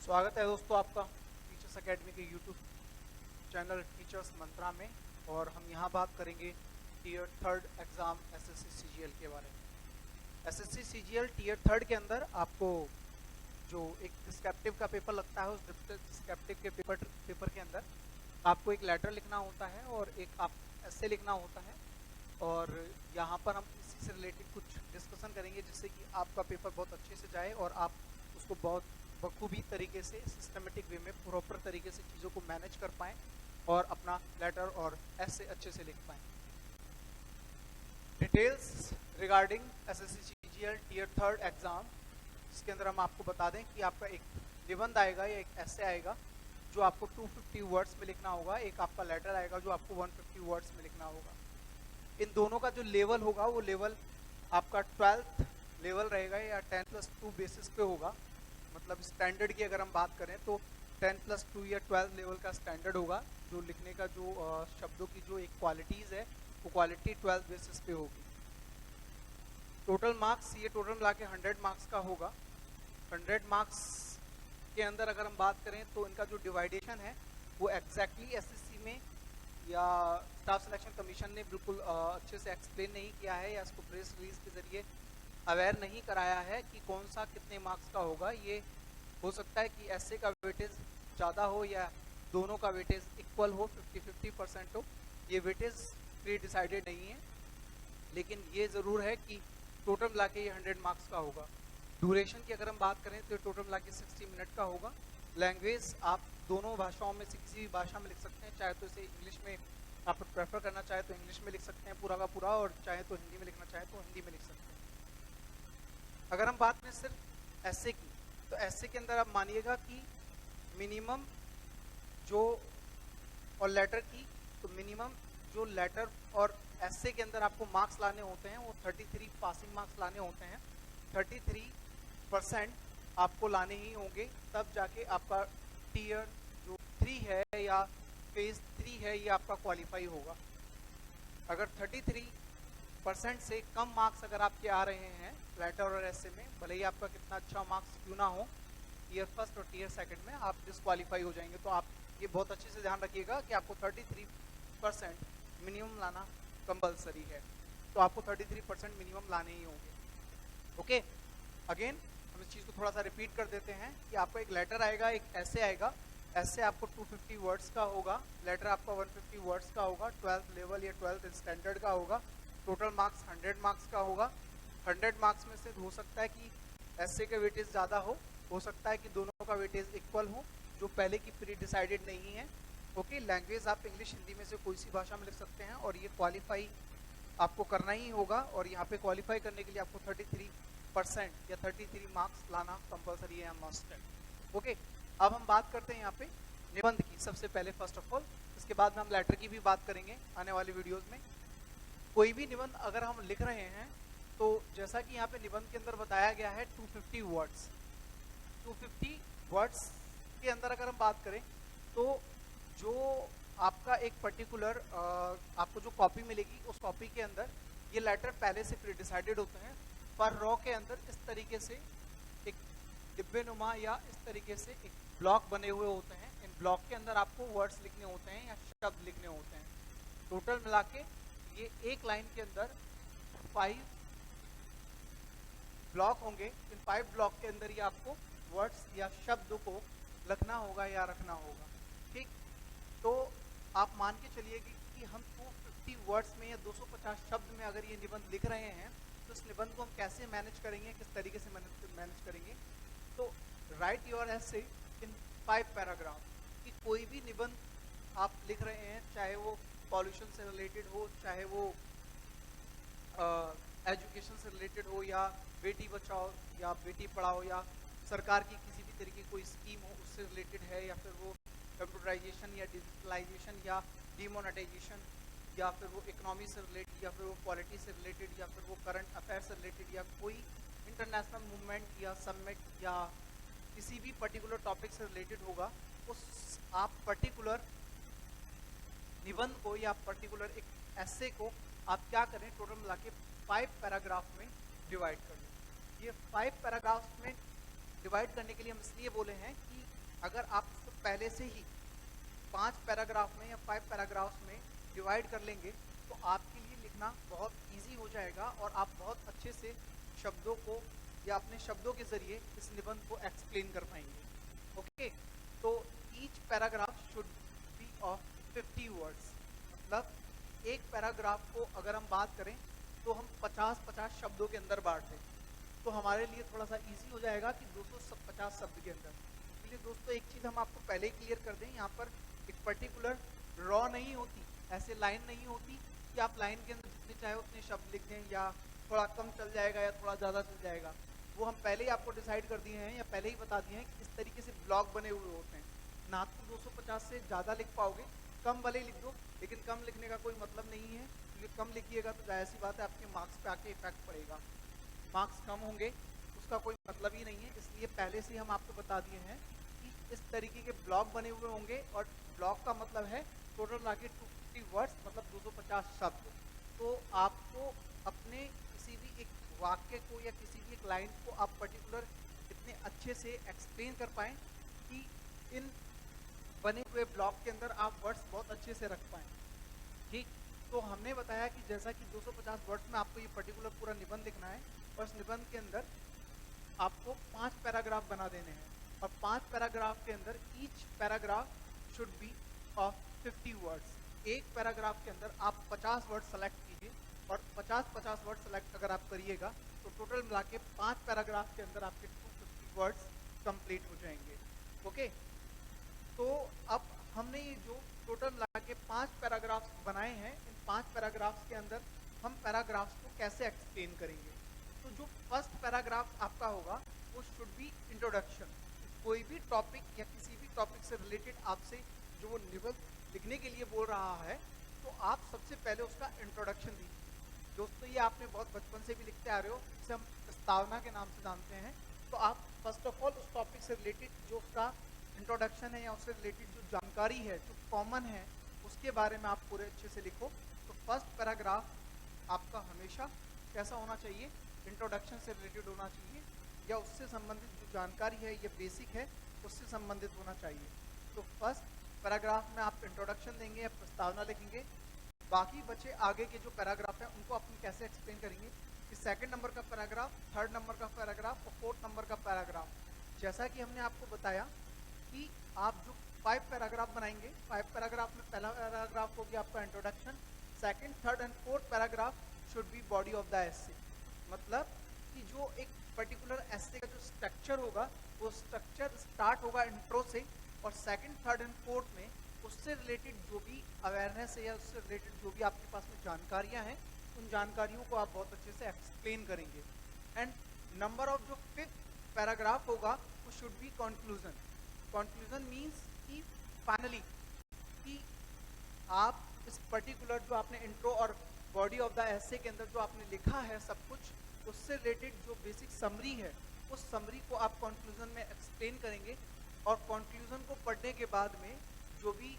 स्वागत है दोस्तों आपका टीचर्स एकेडमी के यूट्यूब चैनल टीचर्स मंत्रा में। और हम यहाँ बात करेंगे tier third exam SSC CGL के बारे में। एसएससी सीजीएल टीयर थर्ड के अंदर आपको जो एक डिस्क्रिप्टिव का पेपर लगता है, उस डिस्क्रिप्टिव के पेपर के अंदर आपको एक लेटर लिखना होता है और एक आप एस्से लिखना होता है। और यहाँ पर हम इसी से रिलेटेड कुछ डिस्कशन करेंगे जिससे कि आपका पेपर बहुत अच्छे से जाए और आप उसको बहुत बखूबी तरीके से सिस्टमेटिक वे में प्रॉपर तरीके से चीज़ों को मैनेज कर पाएँ और अपना लेटर और ऐसे अच्छे से लिख पाएँ। Details regarding SSC CGL tier third exam, जिसके अंदर हम आपको बता दें कि आपका एक निबंध आएगा या एक ऐसे आएगा जो आपको 250 वर्ड्स में लिखना होगा, एक आपका लेटर आएगा जो आपको 150 वर्ड्स में लिखना होगा। इन दोनों का जो लेवल होगा वो लेवल आपका 12th लेवल रहेगा या 10+2 बेसिस पे होगा। मतलब स्टैंडर्ड की अगर हम बात करें तो 10+2 या 12 लेवल का स्टैंडर्ड होगा। जो लिखने का जो शब्दों की जो एक क्वालिटीज़ है वो क्वालिटी 12 बेसिस पे होगी। टोटल मार्क्स ये टोटल मिला के 100 मार्क्स का होगा। 100 मार्क्स के अंदर अगर हम बात करें तो इनका जो डिवाइडेशन है वो एग्जैक्टली एसएससी में या स्टाफ सिलेक्शन कमीशन ने बिल्कुल अच्छे से एक्सप्लेन नहीं किया है या इसको प्रेस रिलीज के जरिए अवेयर नहीं कराया है कि कौन सा कितने मार्क्स का होगा। ये हो सकता है कि ऐसे का वेटेज ज़्यादा हो या दोनों का वेटेज इक्वल हो, 50-50% हो। ये वेटेज प्री डिसाइडेड नहीं है, लेकिन ये ज़रूर है कि टोटल मिला के ये 100 मार्क्स का होगा। ड्यूरेशन की अगर हम बात करें तो टोटल मिला के 60 मिनट का होगा। लैंग्वेज आप दोनों भाषाओं में से किसी भी भाषा में लिख सकते हैं, चाहे तो इसे इंग्लिश में आप प्रेफर करना चाहे तो इंग्लिश में लिख सकते हैं पूरा का पूरा, और चाहे तो हिंदी में लिखना चाहे तो हिंदी में लिख सकते हैं। अगर हम बात करें सिर्फ ऐसे की, तो ऐसे के अंदर आप मानिएगा कि मिनिमम जो और लेटर की, तो मिनिमम जो लेटर और ऐसे के अंदर आपको मार्क्स लाने होते हैं वो 33 पासिंग मार्क्स लाने होते हैं। 33% आपको लाने ही होंगे, तब जाके आपका टीयर जो 3 है या फेज 3 है ये आपका क्वालिफाई होगा। अगर 33% से कम मार्क्स अगर आपके आ रहे हैं लेटर और ऐसे में, भले ही आपका कितना अच्छा मार्क्स क्यों ना हो, टीयर फर्स्ट और टीयर सेकंड में आप डिस्क्वालीफाई हो जाएंगे। तो आप ये बहुत अच्छे से ध्यान रखिएगा कि आपको 33% मिनिमम लाना कंपलसरी है, तो आपको 33% मिनिमम लाने ही होंगे। ओके, अगेन हम इस चीज़ को थोड़ा सा रिपीट कर देते हैं कि आपको एक लेटर आएगा, एक ऐसे आएगा। ऐसे आपको 250 वर्ड्स का होगा, लेटर आपका 150 वर्ड्स का होगा, 12th लेवल या 12th स्टैंडर्ड का होगा। टोटल मार्क्स 100 मार्क्स का होगा। 100 मार्क्स में से हो सकता है कि ऐसे का वेटेज ज़्यादा हो सकता है कि दोनों का वेटेज इक्वल हो, जो पहले की प्री डिसाइडेड नहीं है। ओके, लैंग्वेज आप इंग्लिश हिंदी में से कोई सी भाषा में लिख सकते हैं और ये क्वालिफाई आपको करना ही होगा। और यहाँ पे क्वालिफाई करने के लिए आपको 33% या 33 मार्क्स लाना कंपलसरी है, मस्ट है। ओके, अब हम बात करते हैं यहाँ पे निबंध की सबसे पहले फर्स्ट ऑफ ऑल। इसके बाद में हम लेटर की भी बात करेंगे आने वाली वीडियोज़ में। कोई भी निबंध अगर हम लिख रहे हैं तो जैसा कि यहाँ पे निबंध के अंदर बताया गया है 250 वर्ड्स। 250 वर्ड्स के अंदर अगर हम बात करें तो जो आपका एक पर्टिकुलर आपको जो कॉपी मिलेगी उस कॉपी के अंदर ये लेटर पहले से प्री डिसाइडेड होते हैं। पर रॉ के अंदर इस तरीके से एक डिब्बे नुमा या इस तरीके से एक ब्लॉक बने हुए होते हैं। इन ब्लॉक के अंदर आपको वर्ड्स लिखने होते हैं या शब्द लिखने होते हैं। टोटल मिला के ये एक लाइन के अंदर 5 ब्लॉक होंगे। इन 5 ब्लॉक के अंदर ये आपको वर्ड्स या शब्दों को लिखना होगा या रखना होगा। ठीक, तो आप मान के चलिए कि हम 250 वर्ड्स में या 250 शब्द में अगर ये निबंध लिख रहे हैं तो इस निबंध को हम कैसे मैनेज करेंगे, किस तरीके से मैनेज करेंगे। तो right your essay in 5 paragraph. कि कोई भी निबंध आप लिख रहे हैं, चाहे वो पॉल्यूशन से रिलेटेड हो, चाहे वो एजुकेशन से रिलेटेड हो, या बेटी बचाओ या बेटी पढ़ाओ, या सरकार की किसी भी तरीके कोई स्कीम हो उससे रिलेटेड है, या फिर वो कंप्यूटराइजेशन या डिजिटलाइजेशन या डिमोनेटाइजेशन, या फिर वो इकोनॉमी से रिलेटेड, या फिर वो पॉलिटी से रिलेटेड, या फिर वो करंट अफेयर से रिलेटेड, या कोई इंटरनेशनल मूवमेंट या समिट या किसी भी पर्टिकुलर टॉपिक से रिलेटेड होगा, उस आप पर्टिकुलर निबंध को या पर्टिकुलर एक ऐसे को आप क्या करें, टोटल मिला के 5 पैराग्राफ में डिवाइड कर दें। ये 5 पैराग्राफ में डिवाइड करने के लिए हम इसलिए बोले हैं कि अगर आप इसको पहले से ही 5 पैराग्राफ में या 5 पैराग्राफ्स में डिवाइड कर लेंगे तो आपके लिए लिखना बहुत इजी हो जाएगा और आप बहुत अच्छे से शब्दों को या अपने शब्दों के जरिए इस निबंध को एक्सप्लेन कर पाएंगे। ओके, तो each paragraph should B of 50 words, मतलब एक पैराग्राफ को अगर हम बात करें तो हम 50-50 शब्दों के अंदर बांट दें तो हमारे लिए थोड़ा सा इजी हो जाएगा कि 250 शब्द के अंदर। इसलिए दोस्तों एक चीज़ हम आपको पहले ही क्लियर कर दें, यहाँ पर एक पर्टिकुलर रॉ नहीं होती, ऐसे लाइन नहीं होती कि आप लाइन के अंदर जितने चाहे उतने शब्द लिख दें या थोड़ा कम चल जाएगा या थोड़ा ज़्यादा चल जाएगा। वो हम पहले ही आपको डिसाइड कर दिए हैं या पहले ही बता दिए हैं कि इस तरीके से ब्लॉक बने हुए होते हैं। ना तो 250 से ज़्यादा लिख पाओगे, कम भले ही लिख दो, लेकिन कम लिखने का कोई मतलब नहीं है, क्योंकि कम लिखिएगा तो जाहिर सी बात है आपके मार्क्स पे आके इफेक्ट पड़ेगा, मार्क्स कम होंगे, उसका कोई मतलब ही नहीं है। इसलिए पहले से हम आपको बता दिए हैं कि इस तरीके के ब्लॉक बने हुए होंगे और ब्लॉक का मतलब है टोटल आगे 250 वर्ड्स, मतलब 250 शब्द। तो आपको अपने किसी भी एक वाक्य को या किसी भी एक लाइन को आप पर्टिकुलर इतने अच्छे से एक्सप्लेन कर पाएँ कि इन बने हुए ब्लॉक के अंदर आप वर्ड्स बहुत अच्छे से रख पाएँ। ठीक, तो हमने बताया कि जैसा कि 250 वर्ड्स में आपको ये पर्टिकुलर पूरा निबंध लिखना है और इस निबंध के अंदर आपको 5 पैराग्राफ बना देने हैं और 5 पैराग्राफ के अंदर each paragraph should B of 50 words. एक पैराग्राफ के अंदर आप 50 वर्ड सेलेक्ट कीजिए और 50-50 वर्ड सेलेक्ट अगर आप करिएगा तो टोटल मिला के 5 पैराग्राफ के अंदर आपके 250 वर्ड्स कंप्लीट हो जाएंगे। ओके, तो अब हमने ये जो टोटल मिला के 5 पैराग्राफ्स बनाए हैं, इन 5 पैराग्राफ्स के अंदर हम पैराग्राफ्स को कैसे एक्सप्लेन करेंगे। तो जो फर्स्ट पैराग्राफ आपका होगा वो शुड बी इंट्रोडक्शन। कोई भी टॉपिक या किसी भी टॉपिक से रिलेटेड आपसे जो वो निबंध लिखने के लिए बोल रहा है तो आप सबसे पहले उसका इंट्रोडक्शन दीजिए। दोस्तों ये आपने बहुत बचपन से भी लिखते आ रहे हो, इसे हम प्रस्तावना के नाम से जानते हैं। तो आप फर्स्ट ऑफ ऑल उस टॉपिक से रिलेटेड जो उसका इंट्रोडक्शन है या उससे रिलेटेड जो जानकारी है जो कॉमन है उसके बारे में आप पूरे अच्छे से लिखो। तो फर्स्ट पैराग्राफ आपका हमेशा कैसा होना चाहिए, इंट्रोडक्शन से रिलेटेड होना चाहिए या उससे संबंधित जो जानकारी है या बेसिक है उससे संबंधित होना चाहिए। तो फर्स्ट पैराग्राफ में आप इंट्रोडक्शन देंगे या प्रस्तावना लिखेंगे, बाकी बचे आगे के जो पैराग्राफ है उनको अपन कैसे एक्सप्लेन करेंगे कि सेकंड नंबर का पैराग्राफ, थर्ड नंबर का पैराग्राफ और फोर्थ नंबर का पैराग्राफ। जैसा कि हमने आपको बताया कि आप जो 5 पैराग्राफ बनाएंगे, 5 पैराग्राफ में पहला पैराग्राफ हो गया आपका introduction, second, third and fourth paragraph should be body of the essay. मतलब कि जो एक पर्टिकुलर एसे का जो स्ट्रक्चर होगा वो स्ट्रक्चर स्टार्ट होगा इंट्रो से और सेकंड, थर्ड एंड फोर्थ में उससे रिलेटेड जो भी अवेयरनेस है या उससे रिलेटेड जो भी आपके पास में जानकारियां हैं उन जानकारियों को आप बहुत अच्छे से एक्सप्लेन करेंगे। एंड नंबर ऑफ जो 5th पैराग्राफ होगा वो should be conclusion. Conclusion means कि फाइनली कि आप इस पर्टिकुलर जो आपने इंट्रो और बॉडी ऑफ द एसे के अंदर जो आपने लिखा है सब कुछ, उससे रिलेटेड जो बेसिक समरी है उस समरी को आप कंक्लूजन में एक्सप्लेन करेंगे और कंक्लूजन को पढ़ने के बाद में जो भी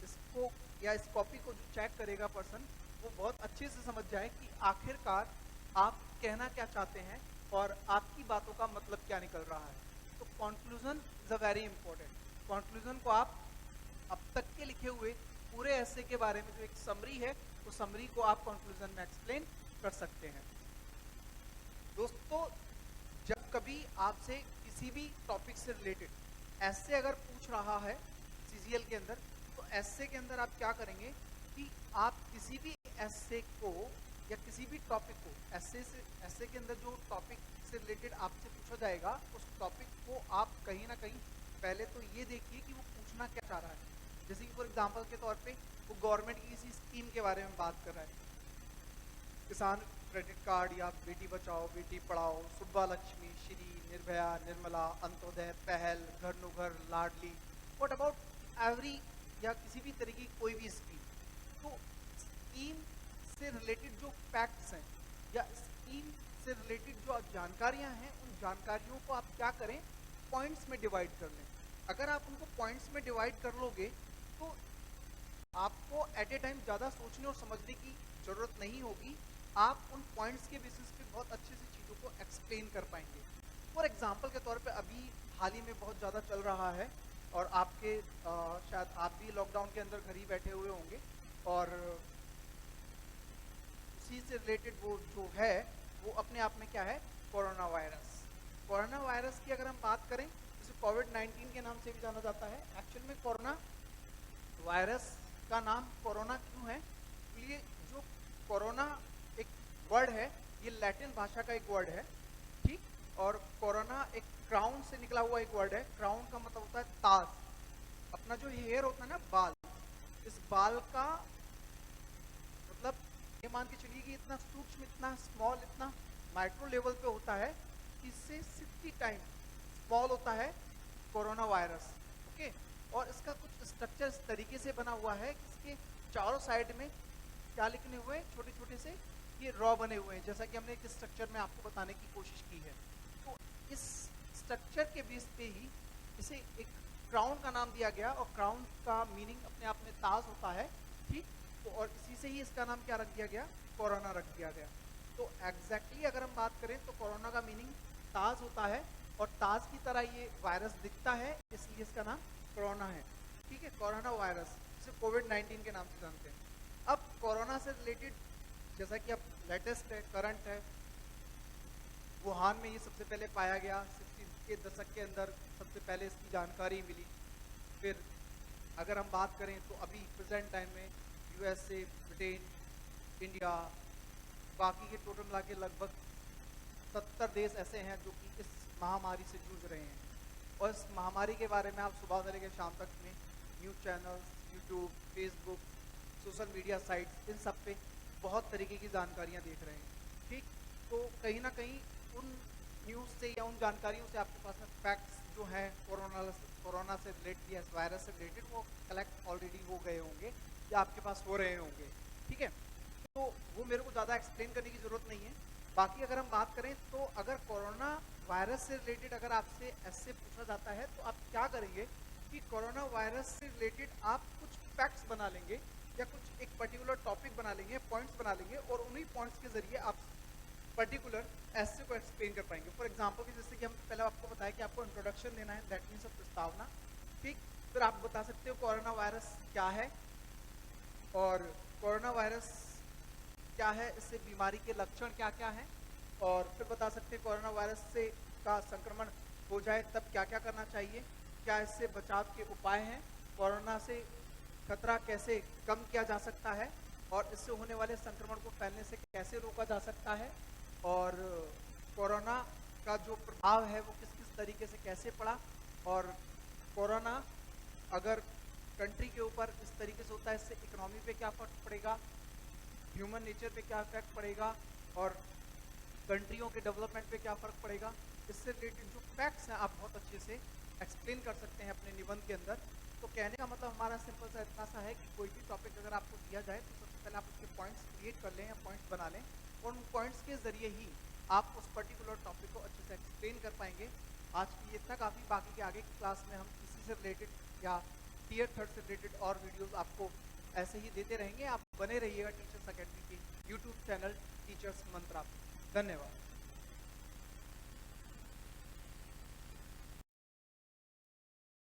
इसको या इस कॉपी को जो चेक करेगा पर्सन वो बहुत अच्छे से समझ जाए कि आखिरकार आप कहना क्या चाहते हैं और आपकी बातों का मतलब क्या निकल रहा है। तो conclusion is a very important. Conclusion को आप अब तक के लिखे हुए पूरे ऐसे के बारे में जो एक समरी है वो समरी को आप कंक्लूजन में एक्सप्लेन कर सकते हैं। दोस्तों जब कभी आपसे किसी भी टॉपिक से रिलेटेड ऐसे अगर पूछ रहा है सीजीएल के अंदर तो ऐसे के अंदर आप क्या करेंगे कि आप किसी भी ऐसे को या किसी भी टॉपिक को ऐसे के अंदर जो टॉपिक से रिलेटेड आपसे पूछा जाएगा उस टॉपिक को आप कहीं ना कहीं पहले तो ये देखिए कि वो पूछना क्या चाह रहा है। जैसे कि फॉर एग्जांपल के तौर पे वो गवर्नमेंट की किसी स्कीम के बारे में बात कर रहा है, किसान क्रेडिट कार्ड या बेटी बचाओ बेटी पढ़ाओ, सुब्बा लक्ष्मी, श्री, निर्भया, निर्मला, अंत्योदय, पहल, घर नो घर, लाडली, व्हाट अबाउट एवरी या किसी भी तरीके की कोई भी स्कीम। तो स्कीम से रिलेटेड जो फैक्ट्स हैं या स्कीम से रिलेटेड जो जानकारियां हैं उन जानकारियों को आप क्या करें, पॉइंट्स में डिवाइड कर लें। अगर आप उनको पॉइंट्स में डिवाइड कर लोगे तो आपको एट ए टाइम ज़्यादा सोचने और समझने की ज़रूरत नहीं होगी, आप उन पॉइंट्स के बेसिस पे बहुत अच्छे से चीज़ों को एक्सप्लेन कर पाएंगे। फॉर एग्जाम्पल के तौर पे अभी हाल ही में बहुत ज़्यादा चल रहा है और आपके शायद आप भी लॉकडाउन के अंदर घर ही बैठे हुए होंगे और उसी से रिलेटेड वो जो है वो अपने आप में क्या है, कोरोना वायरस। कोरोना वायरस की अगर हम बात करें, जिसे कोविड-19 के नाम से भी जाना जाता है, एक्चुअल में कोरोना वायरस का नाम कोरोना क्यों है? ये जो कोरोना एक वर्ड है, ये लैटिन भाषा का एक वर्ड है, ठीक। और कोरोना एक क्राउन से निकला हुआ एक वर्ड है। क्राउन का मतलब होता है ताज। अपना जो हेयर होता है ना, बाल, इस बाल का मतलब ये मान के चलिए कि इतना सूक्ष्म, इतना स्मॉल, इतना माइक्रो लेवल पे होता है, इससे 60 टाइम स्मॉल होता है कोरोना वायरस, ओके। और इसका कुछ स्ट्रक्चर इस तरीके से बना हुआ है कि इसके चारों साइड में क्या लिखने हुए, छोटे छोटे से ये रॉ बने हुए हैं, जैसा कि हमने एक स्ट्रक्चर में आपको बताने की कोशिश की है। तो इस स्ट्रक्चर के बेस पे ही इसे एक क्राउन का नाम दिया गया, और क्राउन का मीनिंग अपने आप में ताज होता है, ठीक। तो और इसी से ही इसका नाम क्या रख दिया गया, कोरोना रख दिया गया। तो एग्जैक्टली अगर हम बात करें तो कोरोना का मीनिंग ताज होता है, और ताज की तरह ये वायरस दिखता है, इसलिए इसका नाम कोरोना है, ठीक है। कोरोना वायरस, जिसे कोविड-19 के नाम से जानते हैं। अब कोरोना से रिलेटेड जैसा कि अब लेटेस्ट है, करंट है, वुहान में ये सबसे पहले पाया गया, 60 के दशक के अंदर सबसे पहले इसकी जानकारी मिली। फिर अगर हम बात करें तो अभी प्रेजेंट टाइम में यूएसए, ब्रिटेन, इंडिया, बाकी के टोटल मिला के लगभग 70 देश ऐसे हैं जो कि इस महामारी से जूझ रहे हैं। और इस महामारी के बारे में आप सुबह से लेकर शाम तक में news channels, YouTube, Facebook, social media sites, इन सब पे बहुत तरीके की जानकारियाँ देख रहे हैं, ठीक। तो कहीं ना कहीं उन न्यूज़ से या उन जानकारियों से आपके पास में फैक्ट्स जो हैं कोरोना से रिलेटेड या इस वायरस से रिलेटेड, वो कलेक्ट ऑलरेडी हो गए होंगे या आपके पास हो रहे होंगे, ठीक है। तो वो मेरे को ज़्यादा एक्सप्लेन करने की ज़रूरत नहीं है। बाकी अगर हम बात करें तो अगर कोरोना वायरस से रिलेटेड अगर आपसे ऐसे पूछा जाता है तो आप क्या करेंगे कि कोरोना वायरस से रिलेटेड आप कुछ फैक्ट्स बना लेंगे या कुछ एक पर्टिकुलर टॉपिक बना लेंगे, पॉइंट्स बना लेंगे, और उन्हीं पॉइंट्स के जरिए आप पर्टिकुलर ऐसे को एक्सप्लेन कर पाएंगे। फॉर एग्जाम्पल कि जैसे कि हम पहले आपको बताया कि आपको इंट्रोडक्शन देना है, दैट मीन्स प्रस्तावना, ठीक। फिर आप बता सकते हो कोरोना वायरस क्या है और कोरोना वायरस क्या है, इससे बीमारी के लक्षण क्या क्या हैं, और फिर बता सकते हैं कोरोना वायरस से का संक्रमण हो जाए तब क्या क्या करना चाहिए, क्या इससे बचाव के उपाय हैं, कोरोना से खतरा कैसे कम किया जा सकता है, और इससे होने वाले संक्रमण को फैलने से कैसे रोका जा सकता है, और कोरोना का जो प्रभाव है वो किस किस तरीके से कैसे पड़ा, और कोरोना अगर कंट्री के ऊपर इस तरीके से होता है इससे इकोनॉमी पे क्या फर्क पड़ेगा, ह्यूमन नेचर पे क्या इफेक्ट पड़ेगा, और कंट्रियों के डेवलपमेंट पे क्या फ़र्क पड़ेगा, इससे रिलेटेड जो फैक्ट्स हैं आप बहुत अच्छे से एक्सप्लेन कर सकते हैं अपने निबंध के अंदर। तो कहने का मतलब हमारा सिंपल सा इतना सा है कि कोई भी टॉपिक अगर आपको दिया जाए तो सबसे पहले आप उसके पॉइंट्स क्रिएट कर लें या पॉइंट्स बना लें, और उन पॉइंट्स के ज़रिए ही आप उस पर्टिकुलर टॉपिक को अच्छे से एक्सप्लेन कर पाएंगे। आज की इतना काफ़ी, बाकी के आगे की क्लास में हम इसी से रिलेटेड या टियर 3 से रिलेटेड और वीडियोज़ आपको ऐसे ही देते रहेंगे। आप बने रहिएगा टीचर्स अकेडमी के यूट्यूब चैनल टीचर्स मंत्रा। धन्यवाद।